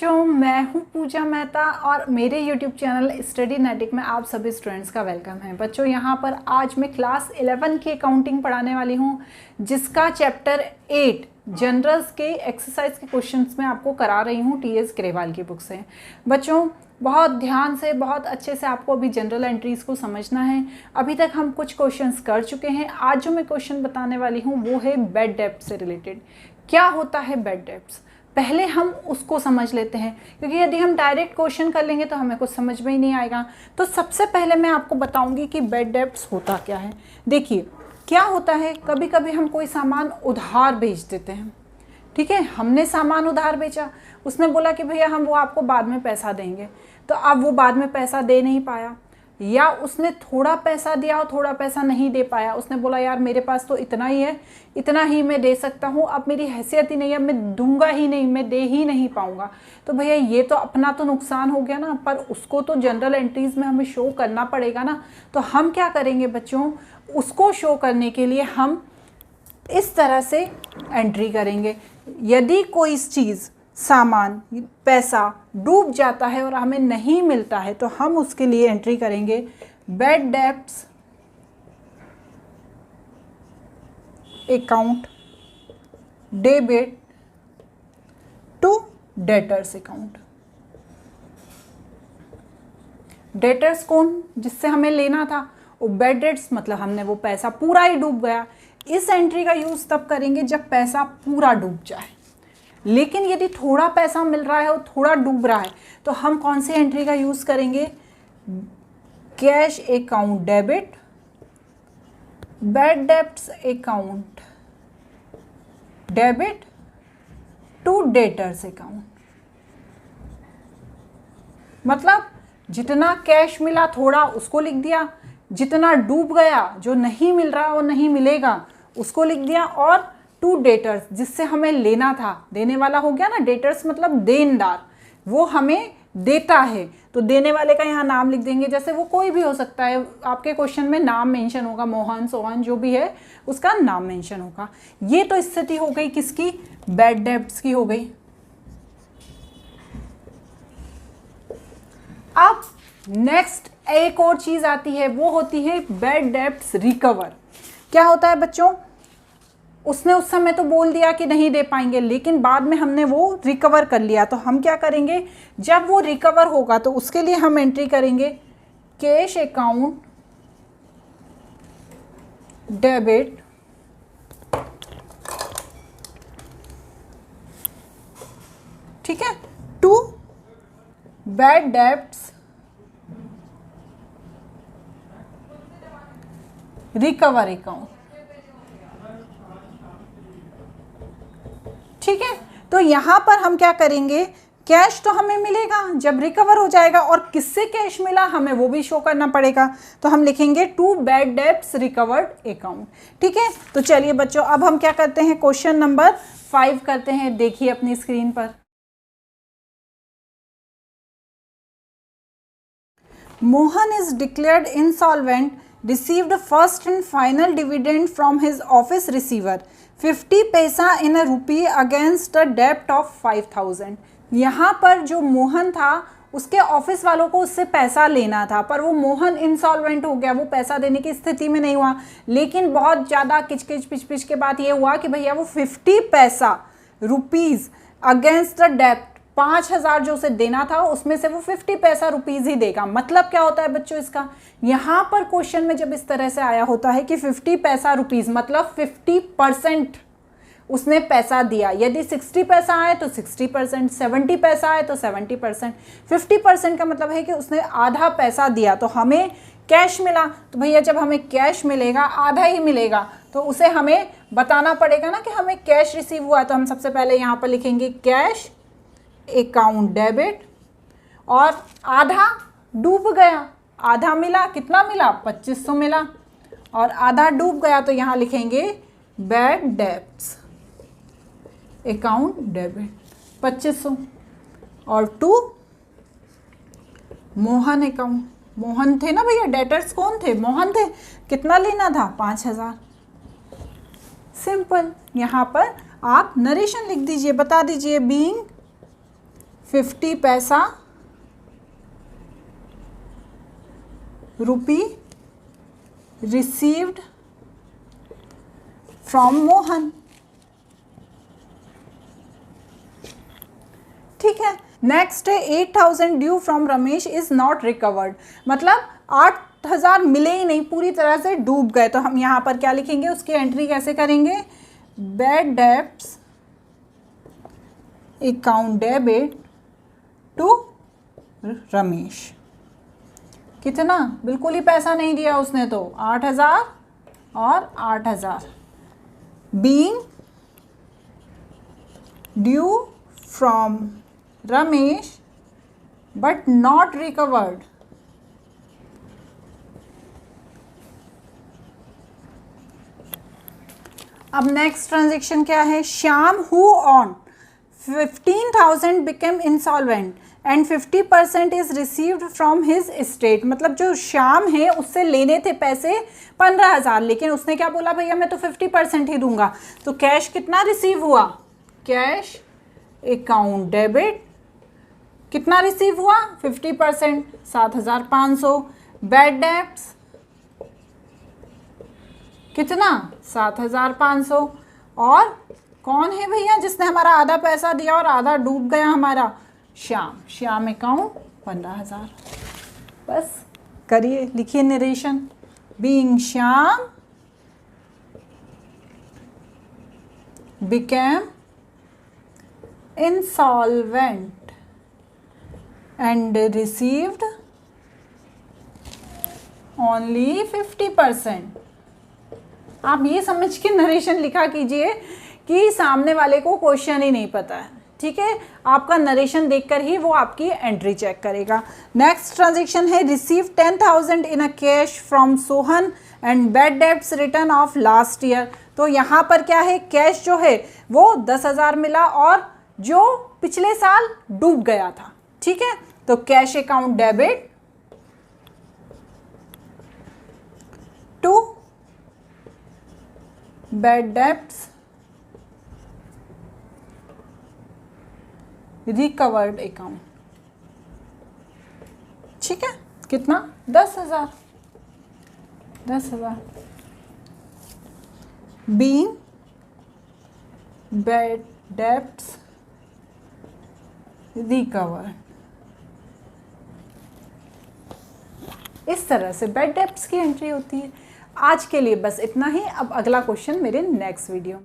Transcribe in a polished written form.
बच्चों, मैं हूं पूजा मेहता और मेरे YouTube चैनल स्टडीनेटिक में आप सभी स्टूडेंट्स का वेलकम है। बच्चों, यहां पर आज मैं क्लास 11 की अकाउंटिंग पढ़ाने वाली हूं, जिसका चैप्टर 8 जनरल्स के एक्सरसाइज के क्वेश्चंस में आपको करा रही हूं TS ग्रेवाल की बुक से। बच्चों, बहुत ध्यान से, बहुत अच्छे से आपको अभी जनरल एंट्रीज़ को समझना है। अभी तक हम कुछ क्वेश्चंस कर चुके हैं। आज जो मैं क्वेश्चन बताने वाली हूँ वो है बैड डेब्ट से रिलेटेड। क्या होता है बैड डेब्ट्स, पहले हम उसको समझ लेते हैं, क्योंकि यदि हम डायरेक्ट क्वेश्चन कर लेंगे तो हमें कुछ समझ में ही नहीं आएगा। तो सबसे पहले मैं आपको बताऊंगी कि बैड डेब्ट्स होता क्या है। देखिए, क्या होता है, कभी कभी हम कोई सामान उधार बेच देते हैं। ठीक है, हमने सामान उधार बेचा, उसने बोला कि भैया हम वो आपको बाद में पैसा देंगे, तो अब वो बाद में पैसा दे नहीं पाया, या उसने थोड़ा पैसा दिया और थोड़ा पैसा नहीं दे पाया। उसने बोला यार मेरे पास तो इतना ही है, इतना ही मैं दे सकता हूँ, अब मेरी हैसियत ही नहीं है, मैं दूंगा ही नहीं, मैं दे ही नहीं पाऊँगा। तो भैया ये तो अपना तो नुकसान हो गया ना, पर उसको तो जनरल एंट्रीज़ में हमें शो करना पड़ेगा ना। तो हम क्या करेंगे बच्चों, उसको शो करने के लिए हम इस तरह से एंट्री करेंगे। यदि कोई चीज़, सामान, पैसा डूब जाता है और हमें नहीं मिलता है तो हम उसके लिए एंट्री करेंगे bad debts account debit to debtors account. Debtors कौन, जिससे हमें लेना था, वो बैड डेब्ट्स मतलब हमने वो पैसा पूरा ही डूब गया। इस एंट्री का यूज़ तब करेंगे जब पैसा पूरा डूब जाए। लेकिन यदि थोड़ा पैसा मिल रहा है और थोड़ा डूब रहा है तो हम कौन सी एंट्री का यूज़ करेंगे, cash account debit bad debts account debit to debtors account. मतलब जितना कैश मिला थोड़ा उसको लिख दिया, जितना डूब गया जो नहीं मिल रहा वो नहीं मिलेगा उसको लिख दिया, और टू डेटर्स जिससे हमें लेना था, देने वाला हो गया ना, डेटर्स मतलब देनदार, वो हमें देता है तो देने वाले का यहाँ नाम लिख देंगे। जैसे वो कोई भी हो सकता है, आपके क्वेश्चन में नाम मेंशन होगा, मोहन, सोहन, जो भी है उसका नाम मेंशन होगा। ये तो स्थिति हो गई किसकी, बैड डेब्ट्स की हो गई। अब नेक्स्ट एक और चीज आती है, वो होती है बैड डेब्ट्स रिकवर। क्या होता है बच्चों, उसने उस समय तो बोल दिया कि नहीं दे पाएंगे, लेकिन बाद में हमने वो रिकवर कर लिया। तो हम क्या करेंगे, जब वो रिकवर होगा तो उसके लिए हम एंट्री करेंगे कैश अकाउंट डेबिट ठीक है to bad debts recover account. ठीक है, तो यहां पर हम क्या करेंगे, कैश तो हमें मिलेगा जब रिकवर हो जाएगा, और किससे कैश मिला हमें वो भी शो करना पड़ेगा। तो हम लिखेंगे to bad debts recovered account. ठीक है, तो चलिए बच्चों, अब हम क्या करते हैं, क्वेश्चन नंबर 5 करते हैं। देखिए अपनी स्क्रीन पर, Mohan is declared insolvent, received first and final dividend from his office receiver 50 पैसा in a rupee against a debt of 5000। यहाँ पर जो मोहन था उसके ऑफिस वालों को उससे पैसा लेना था, पर वो मोहन इंसॉल्वेंट हो गया, वो पैसा देने की स्थिति में नहीं हुआ। लेकिन बहुत ज़्यादा किचकिच पिच के बाद ये हुआ कि भैया वो 50 पैसा रुपीज़ अगेंस्ट द डेप्ट, 5000 जो उसे देना था उसमें से वो 50 पैसा रुपीज़ ही देगा। मतलब क्या होता है बच्चों इसका, यहाँ पर क्वेश्चन में जब इस तरह से आया होता है कि 50 पैसा रुपीज़ मतलब 50% उसने पैसा दिया। यदि 60 पैसा आए तो 60%, 70 पैसा आए तो 70%। 50% का मतलब है कि उसने आधा पैसा दिया, तो हमें कैश मिला। तो भैया जब हमें कैश मिलेगा, आधा ही मिलेगा, तो उसे हमें बताना पड़ेगा ना कि हमें कैश रिसीव हुआ। तो हम सबसे पहले यहाँ पर लिखेंगे कैश अकाउंट डेबिट, और आधा डूब गया, आधा मिला, कितना मिला, 2500 मिला, और आधा डूब गया तो यहाँ लिखेंगे बैड डेब्ट्स अकाउंट डेबिट 2500, और टू मोहन अकाउंट, मोहन थे ना भैया, डेटर्स कौन थे, मोहन थे, कितना लेना था, 5000। सिंपल, यहाँ पर आप नरेशन लिख दीजिए, बता दीजिए बीइंग 50 पैसा रुपी रिसीव्ड फ्रॉम मोहन। ठीक है। नेक्स्ट है 8000 due from Ramesh is not recovered, मतलब 8000 मिले ही नहीं, पूरी तरह से डूब गए। तो हम यहाँ पर क्या लिखेंगे, उसकी एंट्री कैसे करेंगे, bad debts account debit to Ramesh. कितना, बिल्कुल ही पैसा नहीं दिया उसने, तो 8000 और 8000 being due from Ramesh but not recovered. अब नेक्स्ट ट्रांजेक्शन क्या है, Shyam who on 15,000 became insolvent and 50% is received from his estate. मतलब जो श्याम है उससे लेने थे पैसे 15,000, लेकिन उसने क्या बोला, भैया मैं तो 50% ही दूंगा। तो कैश कितना रिसीव हुआ, कैश अकाउंट डेबिट कितना रिसीव हुआ, 50%, 7,500। बैड डेब्ट्स कितना, 7,500। और कौन है भैया जिसने हमारा आधा पैसा दिया और आधा डूब गया हमारा, श्याम। श्याम अकाउंट 15,000। बस करिए, लिखिए narration. Being Shyam became insolvent and received only 50%। आप ये समझ के नरेशन लिखा कीजिए कि सामने वाले को क्वेश्चन ही नहीं पता है। ठीक है, आपका नरेशन देखकर ही वो आपकी एंट्री चेक करेगा। नेक्स्ट ट्रांजेक्शन है receive 10,000 in a cash from Sohan and bad debts return of last year. तो यहाँ पर क्या है, कैश जो है वो 10,000 मिला और जो पिछले साल डूब गया था। ठीक है, तो cash account debit to bad debts recovered account. ठीक है, कितना, 10,000। 10,000 बीइंग बैड डेब्ट्स रिकवर। इस तरह से बैड डेब्ट्स की एंट्री होती है। आज के लिए बस इतना ही। अब अगला क्वेश्चन मेरे नेक्स्ट वीडियो।